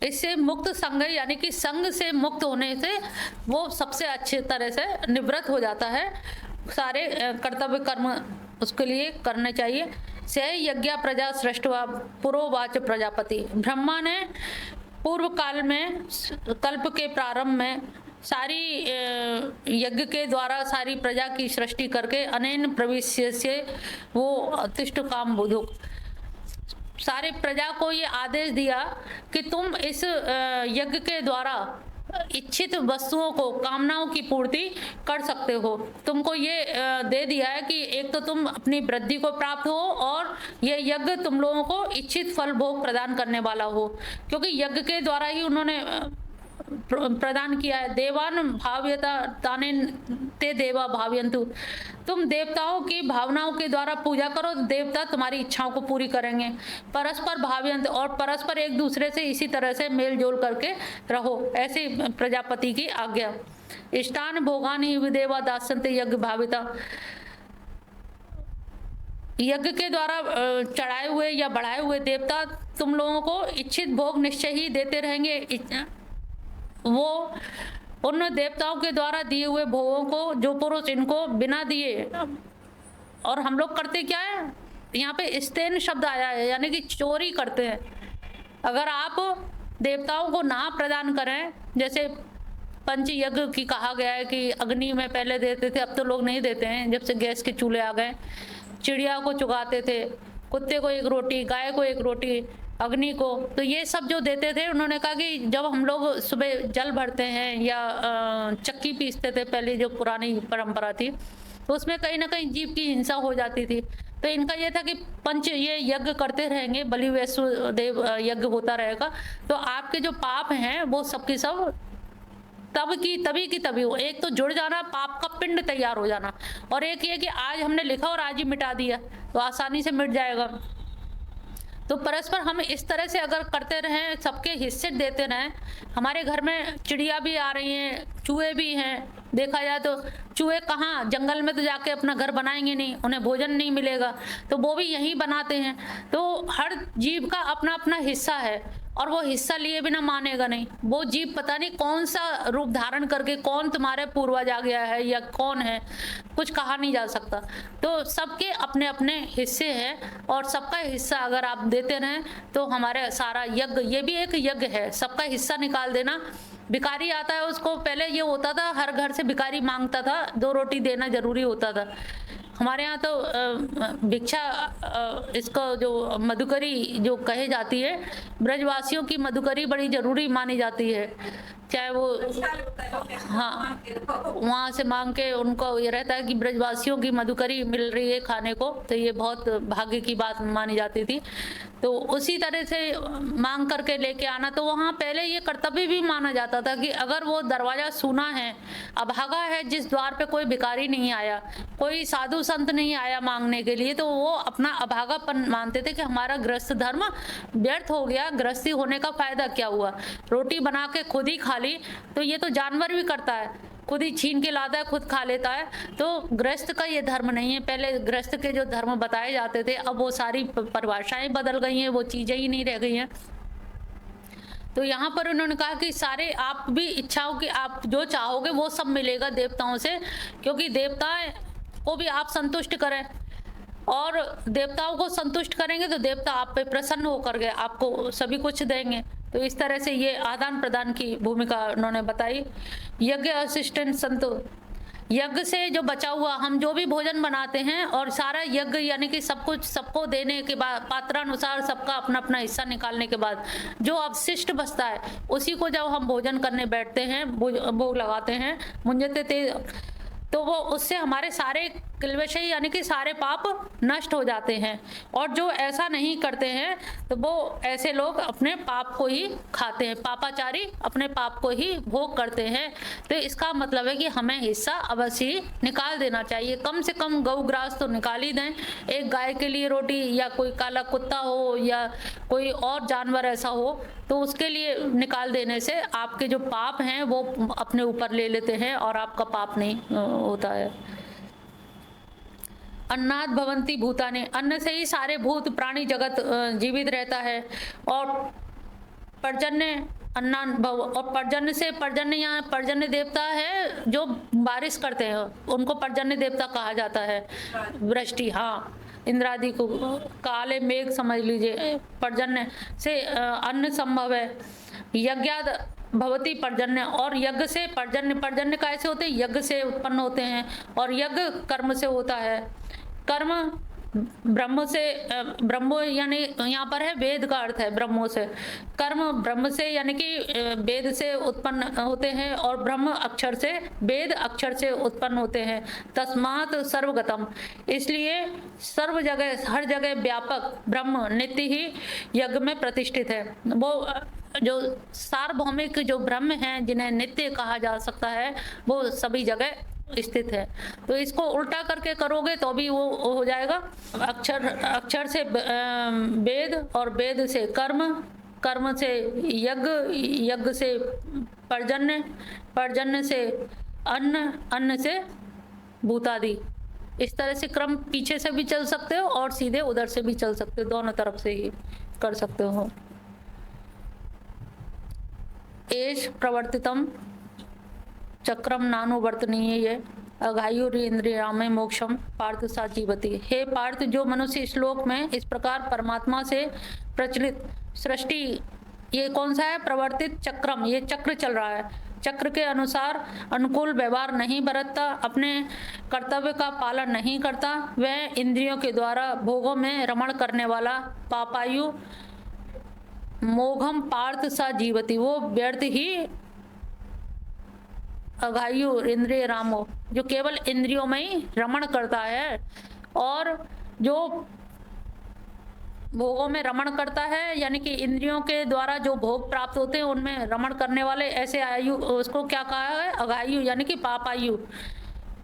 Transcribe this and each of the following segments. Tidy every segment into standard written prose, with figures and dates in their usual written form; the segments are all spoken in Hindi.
इससे मुक्त संग यानी कि संग से मुक्त होने से वो सबसे अच्छी तरह से निवृत्त हो जाता है। सारे कर्तव्य कर्म उसके लिए करने चाहिए। स यज्ञ प्रजा सृष्टवा पुरोवाच प्रजापति। ब्रह्मा ने पूर्व काल में कल्प के प्रारंभ में सारी यज्ञ के द्वारा सारी प्रजा की सृष्टि करके अनेन प्रविश्य से वो अतिष्ठ काम बुधुक सारे प्रजा को ये आदेश दिया कि तुम इस यज्ञ के द्वारा इच्छित वस्तुओं को कामनाओं की पूर्ति कर सकते हो। तुमको ये दे दिया है कि एक तो तुम अपनी वृद्धि को प्राप्त हो और ये यज्ञ तुम लोगों को इच्छित फल भोग प्रदान करने वाला हो, क्योंकि यज्ञ के द्वारा ही उन्होंने प्रदान किया है। देवान भाव्यता ताने ते देवा भाव्यंतु। तुम देवताओं की भावनाओं के द्वारा पूजा करो तो देवता तुम्हारी इच्छाओं को पूरी करेंगे। परस्पर भाव्यंत और परस्पर एक दूसरे से इसी तरह से मेल जोल करके रहो, ऐसी प्रजापति की आज्ञा। इष्टान भोगानि विदेवा दासन्ते यज्ञ भाविता। यज्ञ के द्वारा चढ़ाए हुए या बढ़ाए हुए देवता तुम लोगों को इच्छित भोग निश्चय ही देते रहेंगे। वो उन देवताओं के द्वारा दिए हुए भोगों को जो पुरुष इनको बिना दिए, और हम लोग करते क्या है, यहाँ पे स्तेन शब्द आया है यानी कि चोरी करते हैं। अगर आप देवताओं को ना प्रदान करें, जैसे पंच यज्ञ की कहा गया है कि अग्नि में पहले देते थे, अब तो लोग नहीं देते हैं जब से गैस के चूल्हे आ गए। चिड़िया को चुगाते थे, कुत्ते को एक रोटी, गाय को एक रोटी, अग्नि को, तो ये सब जो देते थे, उन्होंने कहा कि जब हम लोग सुबह जल भरते हैं या चक्की पीसते थे, पहले जो पुरानी परंपरा थी, तो उसमें कहीं ना कहीं जीव की हिंसा हो जाती थी। तो इनका ये था कि पंच ये यज्ञ करते रहेंगे, बलि वैश्व देव यज्ञ होता रहेगा, तो आपके जो पाप हैं वो सबके सब तभी की तभी हो। एक तो जुड़ जाना, पाप का पिंड तैयार हो जाना, और एक ये कि आज हमने लिखा और आज ही मिटा दिया तो आसानी से मिट जाएगा। तो परस्पर हम इस तरह से अगर करते रहें, सबके हिस्से देते रहें। हमारे घर में चिड़िया भी आ रही हैं, चूहे भी हैं, देखा जाए तो चूहे कहाँ, जंगल में तो जाके अपना घर बनाएंगे नहीं, उन्हें भोजन नहीं मिलेगा, तो वो भी यहीं बनाते हैं। तो हर जीव का अपना अपना हिस्सा है, और वो हिस्सा लिए बिना मानेगा नहीं। वो जीव पता नहीं कौन सा रूप धारण करके कौन तुम्हारे पूर्वज आ गया है या कौन है, कुछ कहा नहीं जा सकता। तो सबके अपने अपने हिस्से हैं, और सबका हिस्सा अगर आप देते रहें तो हमारे सारा यज्ञ, ये भी एक यज्ञ है, सबका हिस्सा निकाल देना। भिखारी आता है, उसको पहले ये होता था हर घर से भिखारी मांगता था, 2 रोटी देना जरूरी होता था। हमारे यहाँ तो भिक्षा, इसको जो मधुकरी जो कहे जाती है, ब्रजवासियों की मधुकरी बड़ी जरूरी मानी जाती है। चाहे वो हाँ वहाँ से मांग के, उनको ये रहता है कि ब्रजवासियों की मधुकरी मिल रही है खाने को, तो ये बहुत भाग्य की बात मानी जाती थी। तो उसी तरह से मांग करके लेके आना। तो वहाँ पहले ये कर्तव्य भी माना जाता था कि अगर वो दरवाजा सूना है, अभागा है, जिस द्वार पे कोई भिखारी नहीं आया, कोई साधु संत नहीं आया मांगने के लिए, तो वो अपना अभागापन मानते थे कि हमारा गृहस्थ धर्म व्यर्थ हो गया, गृहस्थी होने का फायदा क्या हुआ। रोटी बना के खुद ही खा ली, तो ये तो जानवर भी करता है, खुद ही छीन के लाता है, खुद खा लेता है। तो गृहस्थ का ये धर्म नहीं है। पहले गृहस्थ के जो धर्म बताए जाते थे, अब वो सारी परिभाषाएं बदल गई हैं, वो चीजें ही नहीं रह गई हैं। तो यहाँ पर उन्होंने कहा कि सारे आप भी इच्छाओं की, आप जो चाहोगे वो सब मिलेगा देवताओं से, क्योंकि देवता को भी आप संतुष्ट करें, और देवताओं को संतुष्ट करेंगे तो देवता आप पे प्रसन्न होकर के आपको सभी कुछ देंगे। तो इस तरह से ये आदान प्रदान की भूमिका उन्होंने बताई। यज्ञ असिस्टेंट संतो, यज्ञ से जो बचा हुआ हम जो भी भोजन बनाते हैं, और सारा यज्ञ यानी कि सब कुछ सबको देने के बाद, पात्रानुसार सबका अपना अपना हिस्सा निकालने के बाद जो अवशिष्ट बचता है, उसी को जब हम भोजन करने बैठते हैं, भोग लगाते हैं, मुंजते थे, तो वो उससे हमारे सारे किलवेशई यानी कि सारे पाप नष्ट हो जाते हैं। और जो ऐसा नहीं करते हैं तो वो ऐसे लोग अपने पाप को ही खाते हैं, पापाचारी अपने पाप को ही भोग करते हैं। तो इसका मतलब है कि हमें हिस्सा अवश्य निकाल देना चाहिए, कम से कम गौ ग्रास तो निकाल ही दें। एक गाय के लिए रोटी, या कोई काला कुत्ता हो या कोई और जानवर ऐसा हो, तो उसके लिए निकाल देने से आपके जो पाप हैं वो अपने ऊपर ले लेते हैं और आपका पाप नहीं होता है। अन्नाद भवंती भूतानि, अन्न से ही सारे भूत प्राणी जगत जीवित रहता है। और पर्जन्य अन्नान भव, और पर्जन्य से पर्जन्य, यहाँ पर्जन्य देवता है जो बारिश करते हैं, उनको पर्जन्य देवता कहा जाता है। वृष्टि, हाँ, इंद्रादि को काले मेघ समझ लीजिए। पर्जन्य से अन्न संभव है। यज्ञाद भवती पर्जन्य, और यज्ञ से पर्जन्य, पर्जन्य कैसे होते हैं? यज्ञ से उत्पन्न होते हैं, और यज्ञ कर्म से होता है। कर्म ब्रह्म से, ब्रह्मो यानी यहाँ पर है वेद का अर्थ है ब्रह्मो से। कर्म ब्रह्म से यानी कि वेद से उत्पन्न होते हैं, और ब्रह्म अक्षर से, वेद अक्षर से उत्पन्न होते हैं। तस्मात् सर्वगतम, इसलिए सर्व जगह, हर जगह व्यापक ब्रह्म नित्य ही यज्ञ में प्रतिष्ठित है। वो जो सार्वभौमिक जो ब्रह्म हैं, जिन्हें नित्य कहा जा सकता है, वो सभी जगह स्थित है। तो इसको उल्टा करके करोगे तो भी वो हो जाएगा। अक्षर से वेद, और वेद से कर्म, कर्म से यज्ञ, यज्ञ से पर्जन्य, पर्जन्य से अन्न, अन्न से भूतादि। इस तरह से क्रम पीछे से भी चल सकते हो और सीधे उधर से भी चल सकते हो, दोनों तरफ से ही कर सकते हो। एष प्रवर्तितम चक्रम नानुवर्तनीय ये अघायुरीन्द्रियामे मोक्षम पार्थ सा जीवती। हे पार्थ, जो मनुष्य इस श्लोक में इस प्रकार परमात्मा से प्रचलित सृष्टि, ये कौन सा है? प्रवर्तित चक्रम, ये चक्र चल रहा है, चक्र के अनुसार अनुकूल व्यवहार नहीं बरतता, अपने कर्तव्य का पालन नहीं करता, वह इंद्रियों के द्वारा भोगों में रमण करने वाला पापायु मोघम पार्थ सा जीवती, वो व्यर्थ ही अघायु इंद्रिय रामो, जो केवल इंद्रियों में ही रमण करता है, और जो भोगों में रमण करता है, यानी कि इंद्रियों के द्वारा जो भोग प्राप्त होते हैं उनमें रमण करने वाले ऐसे आयु, उसको क्या कहा है? अघायु यानी कि पापायु।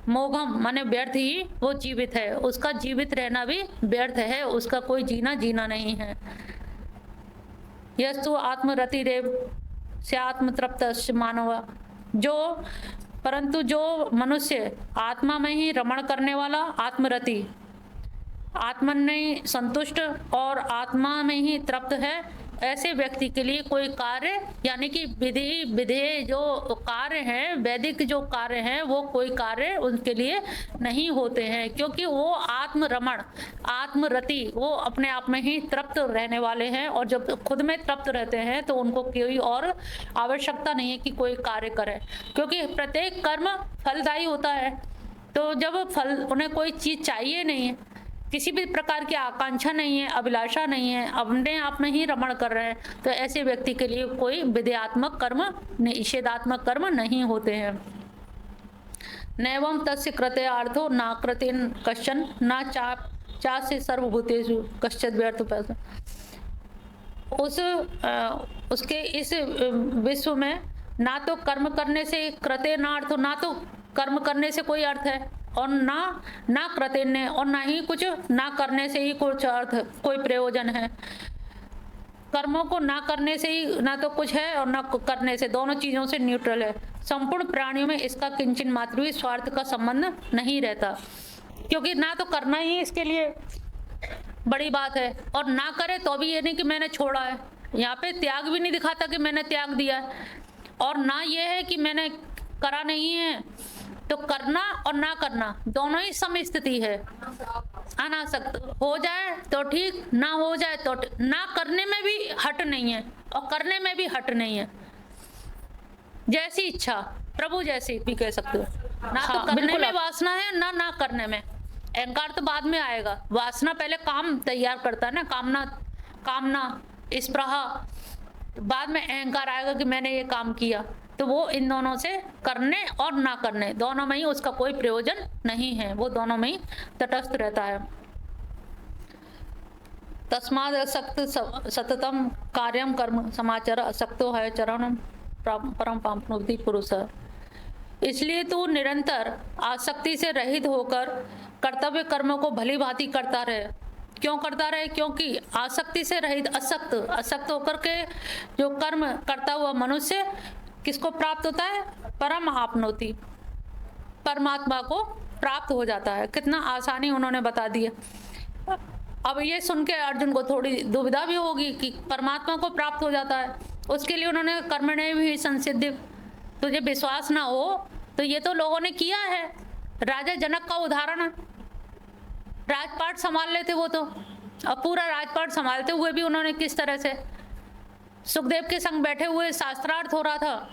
मोघम माने व्यर्थ ही वो जीवित है, उसका जीवित रहना भी व्यर्थ है, उसका कोई जीना जीना नहीं है। यस्तु आत्मरतिरेव से आत्मतृप्त मानव, जो परंतु जो मनुष्य आत्मा में ही रमण करने वाला, आत्मरति, आत्मन में संतुष्ट और आत्मा में ही तृप्त है, ऐसे व्यक्ति के लिए कोई कार्य यानी कि विधि विधेय जो कार्य हैं, वैदिक जो कार्य हैं, वो कोई कार्य उनके लिए नहीं होते हैं, क्योंकि वो आत्मरमण, आत्मरति, वो अपने आप में ही तृप्त रहने वाले हैं, और जब खुद में तृप्त रहते हैं तो उनको कोई और आवश्यकता नहीं है कि कोई कार्य करे, क्योंकि प्रत्येक कर्म फलदायी होता है। तो जब फल, उन्हें कोई चीज चाहिए नहीं है, किसी भी प्रकार की आकांक्षा नहीं है, अभिलाषा नहीं है, अपने आप में ही रमण कर रहे हैं, तो ऐसे व्यक्ति के लिए कोई विधेयात्मक कर्म, निषेधात्मक कर्म नहीं होते हैं। नैवं तस्य कृते अर्थो ना कृतेन कश्चन ना चा से सर्वभूतेषु कश्चित् व्यर्थ। उसके इस विश्व में ना तो कर्म करने से कृते ना अर्थ, ना तो कर्म करने से कोई अर्थ है, और ना कृते ने, और ना ही कुछ ना करने से ही कुछ अर्थ, कोई प्रयोजन है। कर्मों को ना करने से ही ना तो कुछ है और ना करने से, दोनों चीजों से न्यूट्रल है। संपूर्ण प्राणियों में इसका किंचन मात्र भी स्वार्थ का संबंध नहीं रहता, क्योंकि ना तो करना ही इसके लिए बड़ी बात है, और ना करे तो भी ये नहीं कि मैंने छोड़ा है, यहाँ पे त्याग भी नहीं दिखाता कि मैंने त्याग दिया है, और ना ये है कि मैंने करा नहीं है। तो करना और ना करना दोनों ही समस्थिति है। अनासक्त हो जाए तो ठीक, ना हो जाए तो ना करने में भी हट नहीं है और करने में भी हट नहीं है। जैसी इच्छा, प्रभु जैसी भी कह सकते हो। ना तो करने में वासना है, ना करने में। अहंकार तो बाद में आएगा, वासना पहले काम तैयार करता है ना, कामना स्पृहा, बाद में अहंकार आएगा कि मैंने ये काम किया। तो वो इन दोनों से, करने और ना करने दोनों में ही उसका कोई प्रयोजन नहीं है, वो दोनों में ही तटस्थ रहता है। तस्माद असक्त सततम कार्यम कर्म समाचार असक्तो है चरण परम पापनोति पुरुष। इसलिए तू निरंतर आसक्ति से रहित होकर कर्तव्य कर्मों को भली भांति करता रहे। क्यों करता रहे? क्योंकि आसक्ति से रहित, असक्त होकर के जो कर्म करता हुआ मनुष्य किसको प्राप्त होता है? परम आपनोति, परमात्मा को प्राप्त हो जाता है। कितना आसानी उन्होंने बता दिया। अब ये सुन के अर्जुन को थोड़ी दुविधा भी होगी कि परमात्मा को प्राप्त हो जाता है, उसके लिए उन्होंने कर्मण्य भी संसिद्धि, तुझे विश्वास ना हो तो ये तो लोगों ने किया है। राजा जनक का उदाहरण है, राजपाट संभाल लेते वो तो, और पूरा राजपाट संभालते हुए भी उन्होंने किस तरह से सुखदेव के संग बैठे हुए शास्त्रार्थ हो रहा था,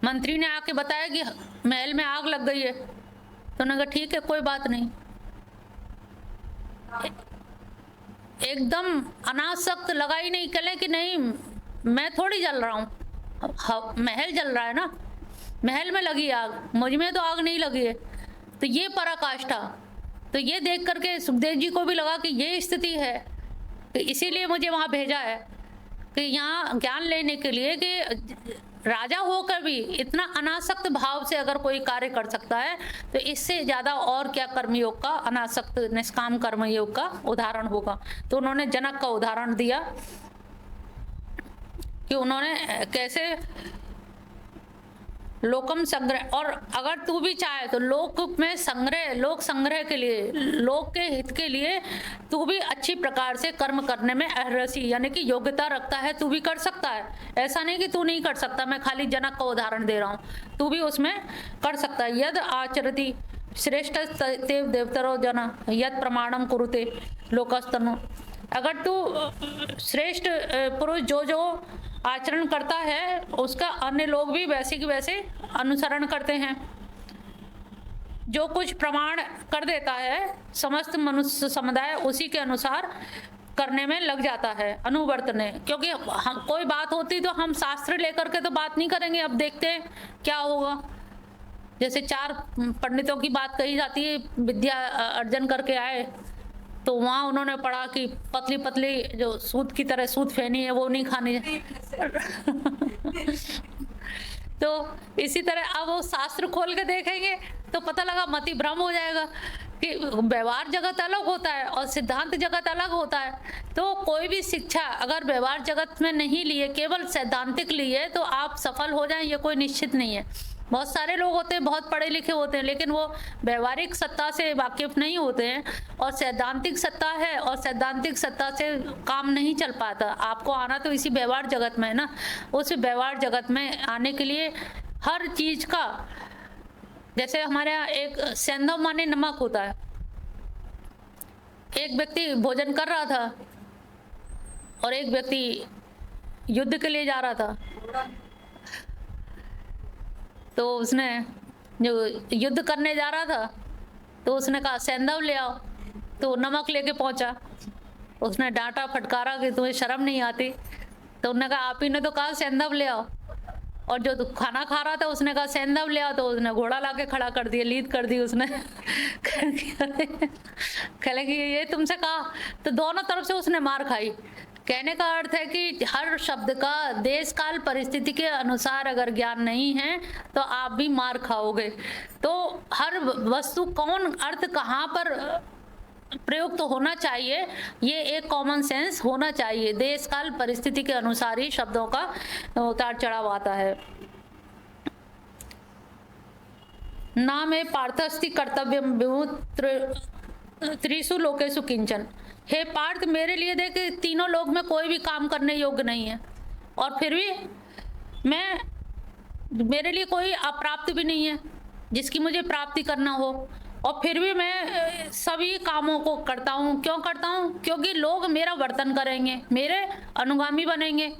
मंत्री ने आके बताया कि महल में आग लग गई है, तो उन्होंने कहा ठीक है कोई बात नहीं, एकदम अनासक्त लगाई नहीं, कले कि नहीं मैं थोड़ी जल रहा हूँ, महल जल रहा है ना, महल में लगी आग, मुझ में तो आग नहीं लगी है। तो ये पराकाष्ठा, तो ये देख करके सुखदेव जी को भी लगा कि ये स्थिति है, तो इसीलिए मुझे वहाँ भेजा है कि यहाँ ज्ञान लेने के लिए कि राजा होकर भी इतना अनासक्त भाव से अगर कोई कार्य कर सकता है तो इससे ज़्यादा और क्या कर्मयोग का, अनासक्त निष्काम कर्मयोग का उदाहरण होगा। तो उन्होंने जनक का उदाहरण दिया कि उन्होंने कैसे लोकम संग्रह, और अगर तू भी चाहे तो लोक में संग्रह, लोक संग्रह के लिए, लोक के हित के लिए तू भी अच्छी प्रकार से कर्म करने में अहरसी यानी कि योग्यता रखता है, तू भी कर सकता है। ऐसा नहीं कि तू नहीं कर सकता, मैं खाली जनक का उदाहरण दे रहा हूँ, तू भी उसमें कर सकता है। यद आचरति श्रेष्ठ तेव देवतरो जना यद प्रमाणम कुरुते लोकस्तनु, अगर तू श्रेष्ठ पुरुष जो आचरण करता है उसका अन्य लोग भी वैसे की वैसे अनुसरण करते हैं। जो कुछ प्रमाण कर देता है समस्त मनुष्य समुदाय उसी के अनुसार करने में लग जाता है, अनुवर्तने, क्योंकि हम कोई बात होती तो हम शास्त्र लेकर के तो बात नहीं करेंगे। अब देखते हैं क्या होगा, जैसे 4 पंडितों की बात कही जाती है, विद्या अर्जन करके आए तो वहाँ उन्होंने पढ़ा कि पतली पतली जो सूत की तरह सूत फेनी है वो नहीं खानी है। तो इसी तरह अब वो शास्त्र खोल के देखेंगे तो पता लगा मति भ्रम हो जाएगा कि व्यवहार जगत अलग होता है और सिद्धांत जगत अलग होता है। तो कोई भी शिक्षा अगर व्यवहार जगत में नहीं लिए, केवल सैद्धांतिक लिए तो आप सफल हो जाएं ये कोई निश्चित नहीं है। बहुत सारे लोग होते हैं, बहुत पढ़े लिखे होते हैं, लेकिन वो व्यवहारिक सत्ता से वाकिफ नहीं होते हैं और सैद्धांतिक सत्ता है और सैद्धांतिक सत्ता से काम नहीं चल पाता। आपको आना तो इसी व्यवहार जगत में है ना, उस व्यवहार जगत में आने के लिए हर चीज़ का, जैसे हमारे यहाँ एक सेंधव माने नमक होता है। एक व्यक्ति भोजन कर रहा था और एक व्यक्ति युद्ध के लिए जा रहा था, तो उसने जो युद्ध करने जा रहा था तो उसने कहा सेंधव ले आओ, तो नमक लेके पहुंचा। उसने डांटा फटकारा कि तुम्हें शर्म नहीं आती, तो उन्होंने कहा आप ही ने तो कहा सेंधव ले आओ। और जो खाना खा रहा था उसने कहा सेंधव ले आओ, तो उसने घोड़ा ला के खड़ा कर दिया, लीद कर दी उसने। कहले कि ये तुमसे कहा, तो दोनों तरफ से उसने मार खाई। कहने का अर्थ है कि हर शब्द का देश काल परिस्थिति के अनुसार अगर ज्ञान नहीं है तो आप भी मार खाओगे। तो हर वस्तु कौन अर्थ कहाँ पर प्रयुक्त तो होना चाहिए, ये एक कॉमन सेंस होना चाहिए। देश काल परिस्थिति के अनुसार ही शब्दों का उतार चढ़ाव आता है। ना में पार्थस्ति कर्तव्य त्रिषु लोकेषु किंचन, हे पार्थ मेरे लिए देख तीनों लोक में कोई भी काम करने योग्य नहीं है, और फिर भी मेरे लिए कोई अप्राप्त भी नहीं है जिसकी मुझे प्राप्ति करना हो, और फिर भी मैं सभी कामों को करता हूँ। क्यों करता हूँ? क्योंकि लोग मेरा वर्तन करेंगे, मेरे अनुगामी बनेंगे।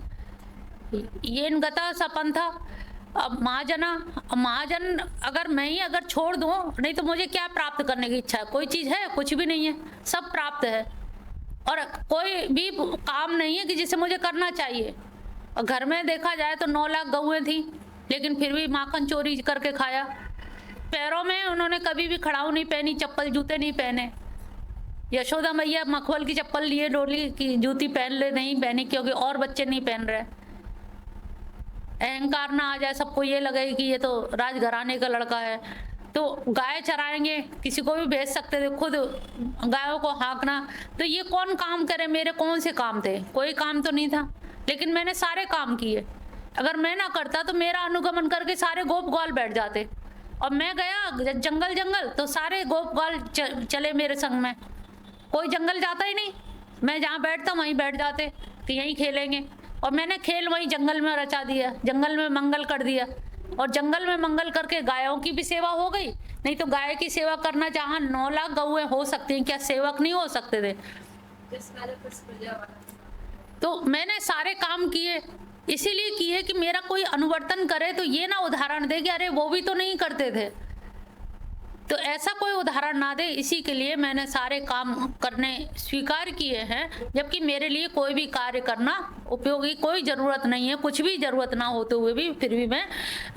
ये गता सपंथा, अब महाजन अगर मैं ही अगर छोड़ दूँ, नहीं तो मुझे क्या प्राप्त करने की इच्छा है? कोई चीज़ है? कुछ भी नहीं है, सब प्राप्त है। और कोई भी काम नहीं है कि जिसे मुझे करना चाहिए। और घर में देखा जाए तो 9 लाख गऊएं थी, लेकिन फिर भी माखन चोरी करके खाया। पैरों में उन्होंने कभी भी खड़ाऊ नहीं पहनी, चप्पल जूते नहीं पहने। यशोदा मैया मखमल की चप्पल लिए डोली की जूती पहन ले, नहीं पहनी क्योंकि और बच्चे नहीं पहन रहे। अहंकार ना आ जाए, सबको ये लगे कि ये तो राजघराने का लड़का है। तो गाय चराएंगे, किसी को भी भेज सकते थे, खुद गायों को हाँकना। तो ये कौन काम करे? मेरे कौन से काम थे? कोई काम तो नहीं था, लेकिन मैंने सारे काम किए। अगर मैं ना करता तो मेरा अनुगमन करके सारे गोप ग्वाल बैठ जाते, और मैं गया जंगल तो सारे गोप ग्वाल चले मेरे संग में। कोई जंगल जाता ही नहीं, मैं जहाँ बैठता वहीं बैठ जाते कि यहीं खेलेंगे। और मैंने खेल वहीं जंगल में रचा दिया, जंगल में मंगल कर दिया। और जंगल में मंगल करके गायों की भी सेवा हो गई। नहीं तो गाय की सेवा करना, जहाँ 9 लाख गौएं हो सकती हैं, क्या सेवक नहीं हो सकते थे? तो मैंने सारे काम किए, इसीलिए किए कि मेरा कोई अनुवर्तन करे तो ये ना उदाहरण दे कि अरे वो भी तो नहीं करते थे, तो ऐसा कोई उदाहरण ना दे। इसी के लिए मैंने सारे काम करने स्वीकार किए हैं, जबकि मेरे लिए कोई भी कार्य करना उपयोगी कोई ज़रूरत नहीं है, कुछ भी ज़रूरत ना होते हुए भी फिर भी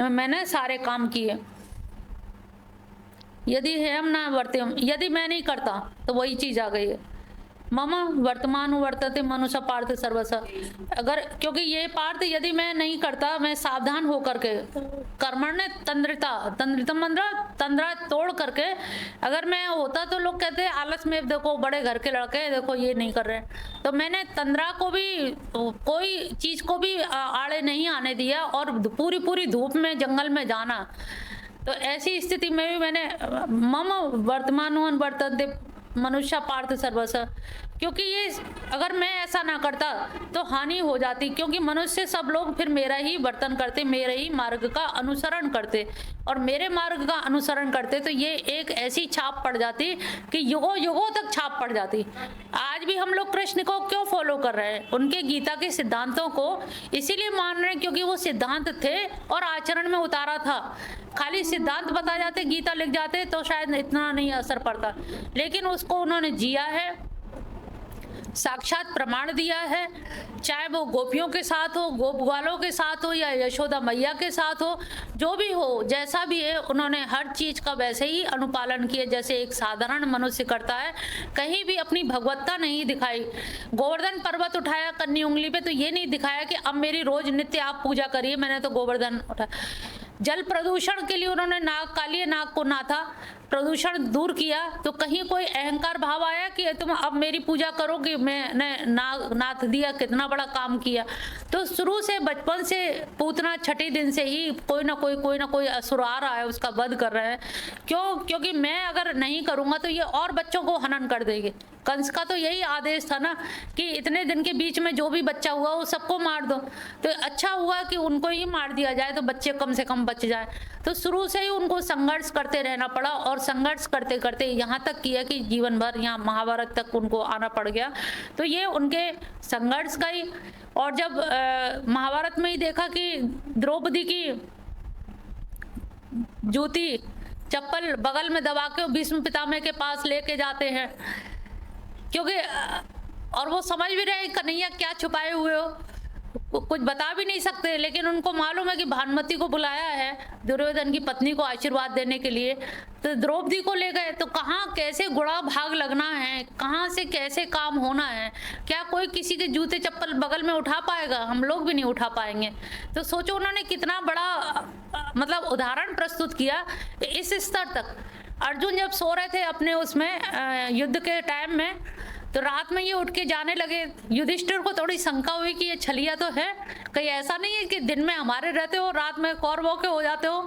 मैंने सारे काम किए। यदि हम ना वर्ते, यदि मैं नहीं करता तो वही चीज़ आ गई है, मम वर्तमान वर्तते मनुष्य पार्थ सर्वस। अगर क्योंकि ये पार्थ यदि मैं नहीं करता, मैं सावधान होकर के कर्मण्य तंद्रिता, तंद्रिता मंत्र तंद्रा तोड़ करके अगर मैं होता, तो लोग कहते हैं आलस में देखो बड़े घर के लड़के देखो ये नहीं कर रहे। तो मैंने तंद्रा को भी, कोई चीज़ को भी आड़े नहीं आने दिया, और पूरी पूरी धूप में जंगल में जाना। तो ऐसी स्थिति में भी मैंने मम वर्तमान वर्तते मनुष्य पार्थ सर्वस, क्योंकि ये अगर मैं ऐसा ना करता तो हानि हो जाती, क्योंकि मनुष्य सब लोग फिर मेरा ही वर्तन करते, मेरे ही मार्ग का अनुसरण करते, और मेरे मार्ग का अनुसरण करते तो ये एक ऐसी छाप पड़ जाती कि युगों युगों तक छाप पड़ जाती। आज भी हम लोग कृष्ण को क्यों फॉलो कर रहे हैं? उनके गीता के सिद्धांतों को इसीलिए मान रहे हैं क्योंकि वो सिद्धांत थे और आचरण में उतारा था। खाली सिद्धांत बता जाते, गीता लिख जाते तो शायद इतना नहीं असर पड़ता, लेकिन उसको उन्होंने जिया है, साक्षात प्रमाण दिया है। चाहे वो गोपियों के साथ हो, गोप ग्वालों के साथ हो, या यशोदा मैया के साथ हो, जो भी हो, जैसा भी है, उन्होंने हर चीज़ का वैसे ही अनुपालन किया जैसे एक साधारण मनुष्य करता है। कहीं भी अपनी भगवत्ता नहीं दिखाई। गोवर्धन पर्वत उठाया कन्नी उंगली पे, तो ये नहीं दिखाया कि अब मेरी रोज नित्य आप पूजा करिए, मैंने तो गोवर्धन उठाया। जल प्रदूषण के लिए उन्होंने नाग, काली नाग को नाथा, प्रदूषण दूर किया। तो कहीं कोई अहंकार भाव आया कि तुम अब मेरी पूजा करोगे, मैंने नाथ दिया, कितना बड़ा काम किया। तो शुरू से, बचपन से, पूतना छठे दिन से ही कोई ना कोई असुर आ रहा है, उसका वध कर रहे हैं। क्यों? क्योंकि मैं अगर नहीं करूँगा तो ये और बच्चों को हनन कर देंगे। कंस का तो यही आदेश था ना कि इतने दिन के बीच में जो भी बच्चा हुआ वो सबको मार दो। तो अच्छा हुआ कि उनको ही मार दिया जाए तो बच्चे कम से कम बच जाए। तो शुरू से ही उनको संघर्ष करते रहना पड़ा, और संघर्ष करते करते यहाँ तक किया कि जीवन भर यहाँ महाभारत तक उनको आना पड़ गया। तो ये उनके संघर्ष का ही। और जब महाभारत में ही देखा कि द्रौपदी की जूती चप्पल बगल में दबा के भीष्म पितामह के पास लेके जाते हैं, क्योंकि और वो समझ भी रहे कन्हैया क्या छुपाए हुए हो, कुछ बता भी नहीं सकते, लेकिन उनको मालूम है कि भानुमति को बुलाया है दुर्योधन की पत्नी को आशीर्वाद देने के लिए। तो द्रौपदी को ले गए, तो कहाँ कैसे गुड़ा भाग लगना है, कहाँ से कैसे काम होना है। क्या कोई किसी के जूते चप्पल बगल में उठा पाएगा? हम लोग भी नहीं उठा पाएंगे। तो सोचो उन्होंने कितना बड़ा मतलब उदाहरण प्रस्तुत किया इस स्तर तक। अर्जुन जब सो रहे थे अपने उसमें युद्ध के टाइम में, तो रात में ये उठ के जाने लगे। युधिष्ठिर को थोड़ी शंका हुई कि ये छलिया तो है, कहीं ऐसा नहीं है कि दिन में हमारे रहते हो, रात में कौरवों के हो जाते हो।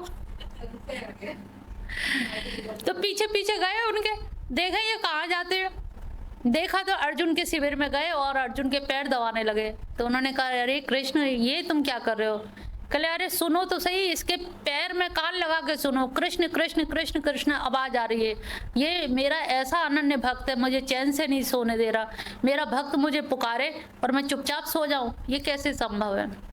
तो पीछे पीछे गए उनके, देखा ये कहाँ जाते हैं। देखा तो अर्जुन के शिविर में गए और अर्जुन के पैर दबाने लगे। तो उन्होंने कहा अरे कृष्ण ये तुम क्या कर रहे हो? कहले अरे सुनो तो सही, इसके पैर में कान लगा के सुनो, कृष्ण कृष्ण कृष्ण कृष्ण आवाज आ रही है। ये मेरा ऐसा अनन्य भक्त है, मुझे चैन से नहीं सोने दे रहा। मेरा भक्त मुझे पुकारे और मैं चुपचाप सो जाऊं, ये कैसे संभव है?